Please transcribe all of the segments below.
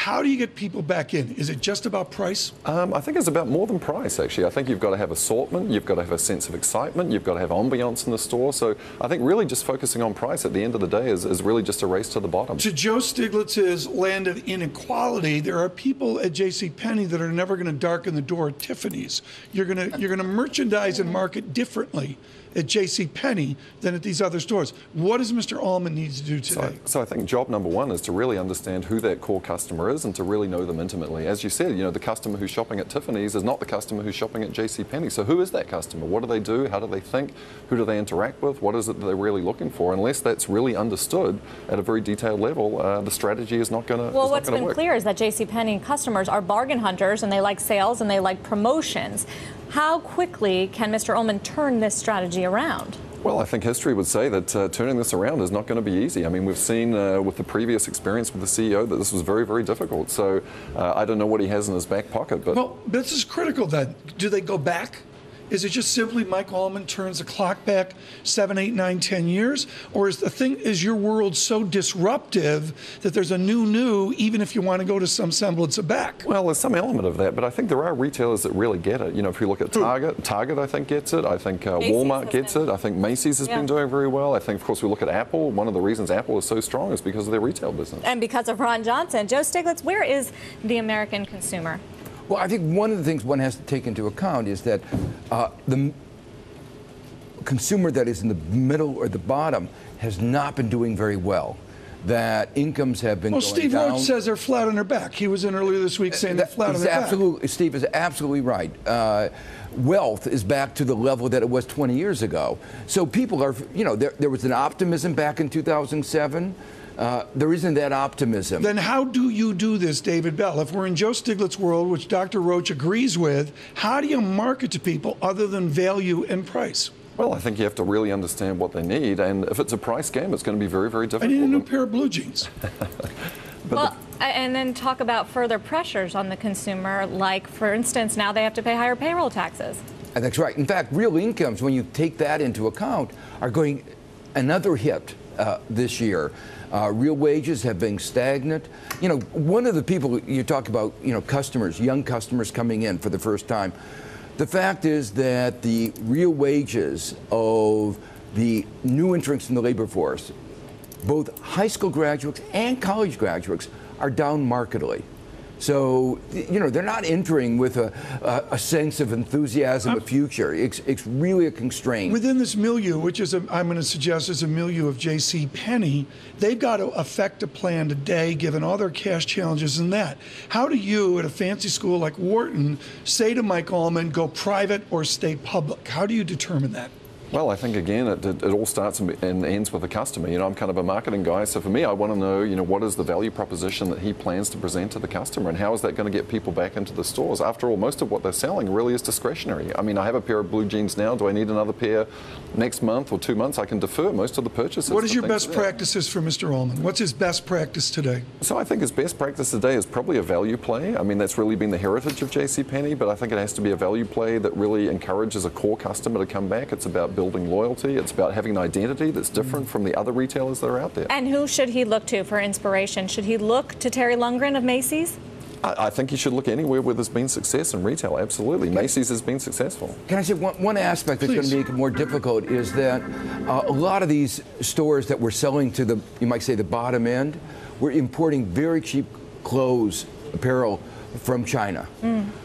How do you get people back in? Is it just about price? I think it's about more than price, actually. I think you've got to have assortment, you've got to have a sense of excitement, you've got to have ambiance in the store. So I think really just focusing on price at the end of the day is really just a race to the bottom. To Joe Stiglitz's land of inequality, there are people at JCPenney that are never going to darken the door at Tiffany's. You're going to merchandise and market differently at JCPenney than at these other stores. What does Mr. Allman need to do today? So I think job number one is to really understand who that core customer is and to really know them intimately. As you said, the customer who's shopping at Tiffany's is not the customer who's shopping at JCPenney. So who is that customer? What do they do? How do they think? Who do they interact with? What is it that they're really looking for? Unless that's really understood at a very detailed level, the strategy is not going to work. Well, what's been clear is that JCPenney customers are bargain hunters and they like sales and they like promotions. How quickly can Mr. Allman turn this strategy around? Well, I think history would say that turning this around is not going to be easy. I mean, we've seen with the previous experience with the CEO that this was very, very difficult. So I don't know what he has in his back pocket. But well, this is critical then. Do they go back? Is it just simply Mike Allman turns the clock back 7, 8, 9, 10 years? Or is your world so disruptive that there's a new, even if you want to go to some semblance of back? Well, there's some element of that, but I think there are retailers that really get it. If you look at Target, I think gets it. I think Walmart gets it. I think Macy's has been doing very well. I think, of course, we look at Apple. One of the reasons Apple is so strong is because of their retail business. And because of Ron Johnson. Joe Stiglitz, where is the American consumer? Well, I think one of the things one has to take into account is that the consumer that is in the middle or the bottom has not been doing very well. That incomes have been going down. Well, Steve Roach says they're flat on their back. He was in earlier this week saying they're flat on their back. Steve is absolutely right. Wealth is back to the level that it was 20 years ago. So people are, there was an optimism back in 2007. There isn't that optimism. Then how do you do this, David Bell? If we're in Joe Stiglitz's world, which Dr. Roach agrees with, how do you market to people other than value and price? Well, I think you have to really understand what they need, and if it's a price game, it's going to be very, very difficult. I need a new pair of blue jeans. And then talk about further pressures on the consumer, like, for instance, now they have to pay higher payroll taxes. That's right. In fact, real incomes, when you take that into account, are going another hit this year. Real wages have been stagnant. One of the people you talk about, customers, young customers coming in for the first time. The fact is that the real wages of the new entrants in the labor force, both high school graduates and college graduates, are down markedly. So, they're not entering with a sense of enthusiasm of future. It's really a constraint. Within this milieu, which is, I'm going to suggest, is a milieu of JCPenney, they've got to affect a plan today, given all their cash challenges and that. How do you, at a fancy school like Wharton, say to Mike Allman, go private or stay public? How do you determine that? Well, I think, again, it all starts and ends with the customer. I'm kind of a marketing guy, so for me, I want to know, what is the value proposition that he plans to present to the customer, and how is that going to get people back into the stores? After all, most of what they're selling really is discretionary. I mean, I have a pair of blue jeans now. Do I need another pair next month or 2 months? I can defer most of the purchases. What is your best practices for Mr. Allman? What's his best practice today? So I think his best practice today is probably a value play. I mean, that's really been the heritage of JCPenney, but I think it has to be a value play that really encourages a core customer to come back. It's about building loyalty. It's about having an identity that's different from the other retailers that are out there. And who should he look to for inspiration? Should he look to Terry Lundgren of Macy's? I think you should look anywhere where there's been success in retail, absolutely. Macy's has been successful. Can I say one aspect that's going to make it more difficult is that a lot of these stores that we're selling to the, you might say, the bottom end, we're importing very cheap clothes, apparel from China.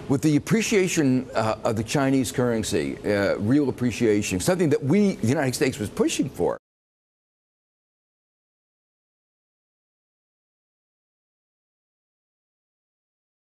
With the appreciation of the Chinese currency, real appreciation, something that we, the United States, was pushing for.